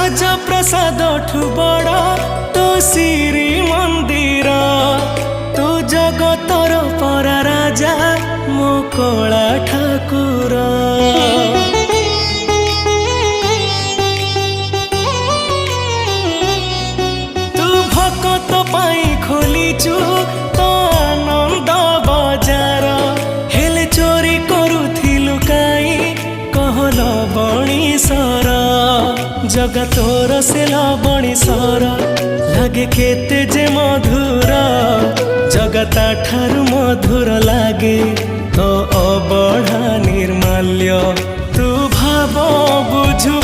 ରାଜପ୍ରସାଦ ଠୁ ବଡ଼ ତୋ ଶ୍ରୀ ମନ୍ଦିର। ତୁ ଜଗତର ପରା ରାଜା ମୋ କଳା ଠାକୁର। ତୁ ଭକତ ପାଇଁ ଖୋଲିଛୁ ତ ଆନନ୍ଦ ବଜାର। ହେଲେ ଚୋରି କରୁଥିଲୁ କାଇଁ କହଲ ବଣିସର। जगा तोर से लवणीश्वर लागे केते जे मधुर। जगता ठारु मधुर लागे तो अबढ़ा निर्माल्य। तू भाव बुझु